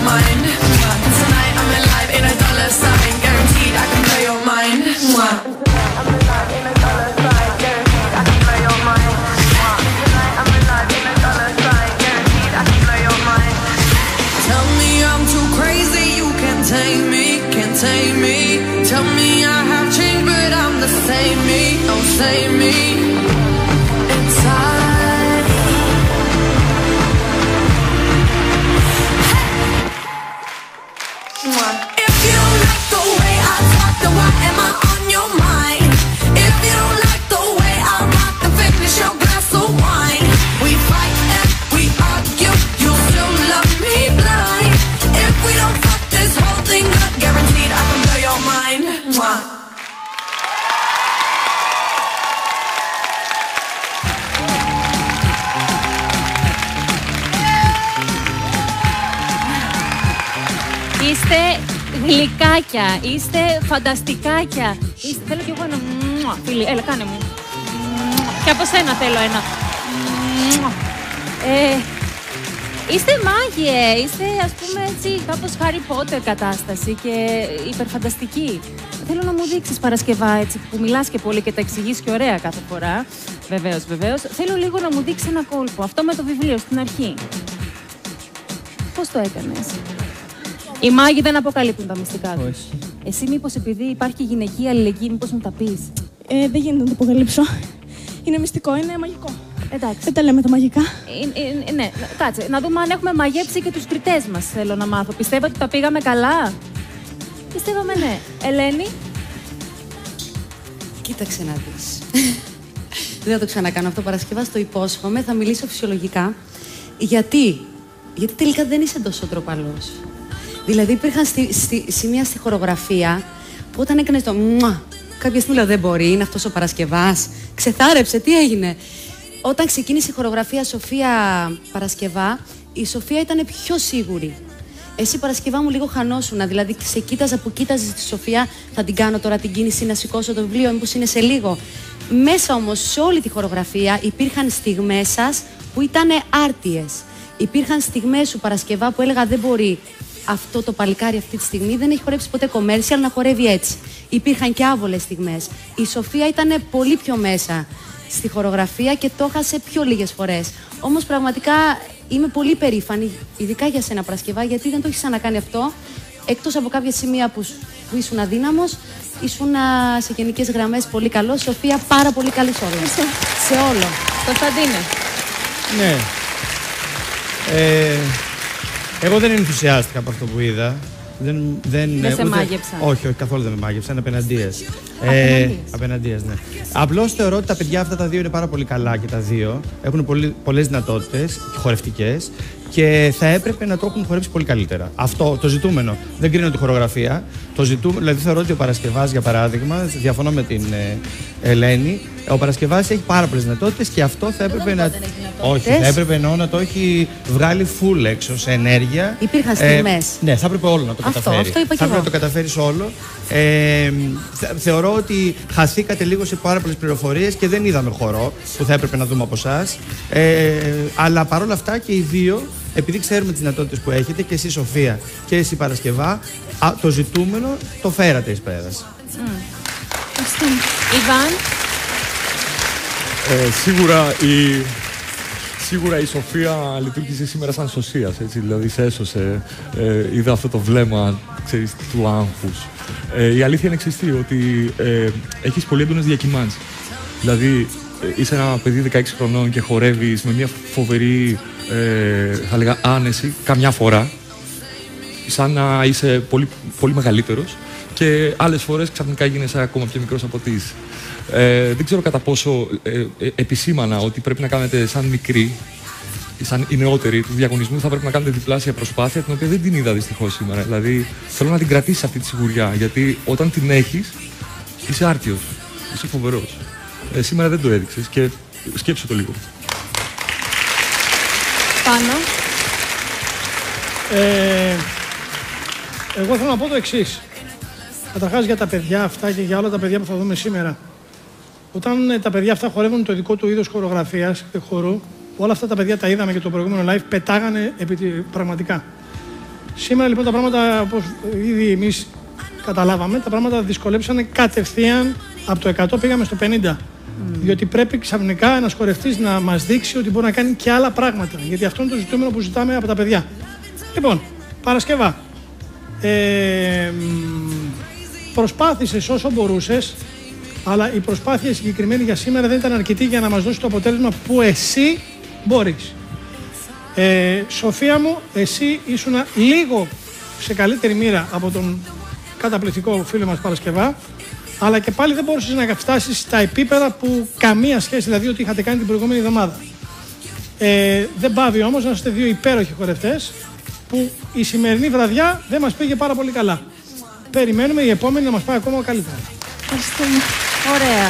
mind. Tonight I'm alive in a dollar sign, guaranteed I can blow your mind. Tonight I'm alive in a dollar sign, guaranteed I can blow your mind. Tonight I'm alive in a dollar sign, guaranteed I can blow your mind. Tell me I'm too crazy, you can't tame me, can't tame me. Tell me I have changed, but I'm the same me, don't save me. Inside. If you don't like the way I talk, then why am I on your mind? If you don't like the way I rock, then finish your glass of wine. We fight and we argue, you still love me blind. If we don't fuck this whole thing up, guaranteed I can blow your mind. Είστε γλυκάκια, είστε φανταστικάκια. Θέλω κι εγώ ένα φίλοι, έλα κάνε μου. Και από σένα θέλω ένα. Είστε μάγειε, είστε ας πούμε έτσι κάπως Harry Potter κατάσταση και υπερφανταστική. Θέλω να μου δείξεις Παρασκευά έτσι που μιλάς και πολύ και τα εξηγείς και ωραία κάθε φορά. Βεβαίως, βεβαίως. Θέλω λίγο να μου δείξεις ένα κόλπο. Αυτό με το βιβλίο στην αρχή. Πώς το έκανες? Οι μάγοι δεν αποκαλύπτουν τα μυστικά τους. Όχι. Εσύ μήπως επειδή υπάρχει γυναική αλληλεγγύη, μήπως μου τα πεις? Δεν γίνεται να το αποκαλύψω. Είναι μυστικό, είναι μαγικό. Εντάξει. Δεν τα λέμε τα μαγικά. Ναι, κάτσε. Να δούμε αν έχουμε μαγέψει και τους κριτές μας, θέλω να μάθω. Πιστεύω ότι τα πήγαμε καλά. Πιστεύαμε ναι. Ελένη. Κοίταξε να δεις. Δεν θα το ξανακάνω αυτό Παρασκευά, το υπόσχομαι. Θα μιλήσω φυσιολογικά. Γιατί τελικά δεν είσαι τόσο τροπαλός. Δηλαδή υπήρχαν σημεία στη χορογραφία που όταν έκανες το μουα, κάποια στιγμή λέω δεν μπορεί, είναι αυτός ο Παρασκευάς. Ξεθάρεψε, τι έγινε? Όταν ξεκίνησε η χορογραφία Σοφία Παρασκευά, η Σοφία ήταν πιο σίγουρη. Εσύ Παρασκευά μου λίγο χανόσουνα, δηλαδή σε κοίταζα που κοίταζες τη Σοφία, θα την κάνω τώρα την κίνηση να σηκώσω το βιβλίο, μήπως είναι σε λίγο. Μέσα όμως σε όλη τη χορογραφία υπήρχαν στιγμές σας που ήταν άρτιες. Υπήρχαν στιγμές σου Παρασκευά που έλεγα δεν μπορεί αυτό το παλικάρι αυτή τη στιγμή, δεν έχει χορέψει ποτέ commercial να χορεύει έτσι. Υπήρχαν και άβολες στιγμές. Η Σοφία ήταν πολύ πιο μέσα στη χορογραφία και το έχασε πιο λίγες φορές. Όμως πραγματικά είμαι πολύ περήφανη, ειδικά για σένα Παρασκευά, γιατί δεν το έχεις ξανακάνει αυτό. Εκτός από κάποια σημεία που ήσουν αδύναμος, ήσουν σε γενικές γραμμές πολύ καλό. Σοφία, πάρα πολύ καλή σε όλο. Σε όλο. Κωνσταντίνε. Ναι. Εγώ δεν ενθουσιάστηκα από αυτό που είδα. Δεν σε μάγεψαν? Όχι, καθόλου δεν με μάγεψαν. Απέναντίας. Απέναντίας, ναι. Απλώς θεωρώ ότι τα παιδιά αυτά τα δύο είναι πάρα πολύ καλά και τα δύο. Έχουν πολλές δυνατότητες χορευτικές και θα έπρεπε να το έχουν χορέψει πολύ καλύτερα. Αυτό το ζητούμενο. Δεν κρίνω τη χορογραφία. Το ζητούμενο, δηλαδή θεωρώ ότι ο Παρασκευάς, για παράδειγμα, διαφωνώ με την Ελένη, ο Παρασκευάς έχει πάρα πολλές δυνατότητες και αυτό θα έπρεπε να. Όχι, θα έπρεπε να το έχει βγάλει full έξω σε ενέργεια. Υπήρχαν στιγμές. Ναι, θα έπρεπε όλο να το καταφέρει. Αυτό είπα θα έπρεπε να το καταφέρεις όλο. Θεωρώ ότι χαθήκατε λίγο σε πάρα πολλές πληροφορίες και δεν είδαμε χορό που θα έπρεπε να δούμε από εσάς. Αλλά παρόλα αυτά και οι δύο, επειδή ξέρουμε τις δυνατότητες που έχετε, και εσύ Σοφία και εσύ Παρασκευά, το ζητούμενο το φέρατε εις πέρας. Ιβάν. Σίγουρα η Σοφία λειτουργήσε σήμερα σαν σωσίας, έτσι, δηλαδή σε έσωσε, είδα αυτό το βλέμμα, ξέρεις, του άγχους. Η αλήθεια είναι εξιστή, ότι έχεις πολύ έντονες διακυμάνσεις. Δηλαδή, είσαι ένα παιδί 16 χρονών και χορεύεις με μια φοβερή, θα λέγα, άνεση, καμιά φορά, σαν να είσαι πολύ, πολύ μεγαλύτερος και άλλες φορές ξαφνικά γίνεσαι ακόμα πιο μικρός από ό,τι είσαι. Δεν ξέρω κατά πόσο επισήμανα ότι πρέπει να κάνετε σαν μικροί, σαν οι νεότεροι του διαγωνισμού, θα πρέπει να κάνετε διπλάσια προσπάθεια, την οποία δεν την είδα δυστυχώς σήμερα. Δηλαδή, θέλω να την κρατήσεις αυτή τη σιγουριά, γιατί όταν την έχεις, είσαι άρτιος, είσαι φοβερός. Σήμερα δεν το έδειξες και σκέψου το λίγο. Πάνω. Εγώ θέλω να πω το εξής. Καταρχάς για τα παιδιά αυτά και για όλα τα παιδιά που θα δούμε σήμερα. Όταν τα παιδιά αυτά χορεύουν το δικό του είδος χορογραφίας και χορού, όλα αυτά τα παιδιά τα είδαμε και το προηγούμενο live, πετάγανε πραγματικά. Σήμερα λοιπόν τα πράγματα, όπως ήδη εμείς καταλάβαμε, τα πράγματα δυσκολέψανε κατευθείαν από το 100 πήγαμε στο 50. Διότι πρέπει ξαφνικά ένας χορευτής να μας δείξει ότι μπορεί να κάνει και άλλα πράγματα. Γιατί αυτό είναι το ζητούμενο που ζητάμε από τα παιδιά. Λοιπόν, Παρασκευά. Προσπάθησες όσο μπορούσες, αλλά η προσπάθεια συγκεκριμένη για σήμερα δεν ήταν αρκετή για να μας δώσει το αποτέλεσμα που εσύ μπορείς. Σοφία μου, εσύ ήσουν λίγο σε καλύτερη μοίρα από τον καταπληκτικό φίλο μας Παρασκευά, αλλά και πάλι δεν μπορούσες να φτάσεις στα επίπεδα που καμία σχέση, δηλαδή ότι είχατε κάνει την προηγούμενη εβδομάδα. Δεν πάβει όμως να είστε δύο υπέροχοι χορευτές, που η σημερινή βραδιά δεν μας πήγε πάρα πολύ καλά. Περιμένουμε η επόμενη να μας πάει ακόμα καλύτερα. Ευχαριστούμε. Ωραία.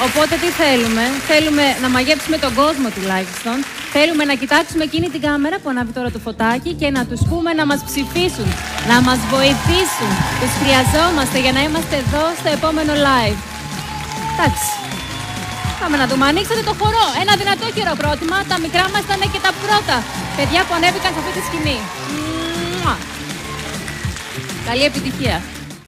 Οπότε τι θέλουμε? Θέλουμε να μαγέψουμε τον κόσμο τουλάχιστον. Θέλουμε να κοιτάξουμε εκείνη την κάμερα που ανάβει τώρα το φωτάκι και να τους πούμε να μας ψηφίσουν, να μας βοηθήσουν. Τους χρειαζόμαστε για να είμαστε εδώ στο επόμενο live. Εντάξει. Πάμε να δούμε. Ανοίξατε το χορό. Ένα δυνατό χειροκρότημα. Τα μικρά μας ήταν και τα πρώτα παιδιά που ανέβηκαν σε αυτή τη σκηνή. Καλή επιτυχία.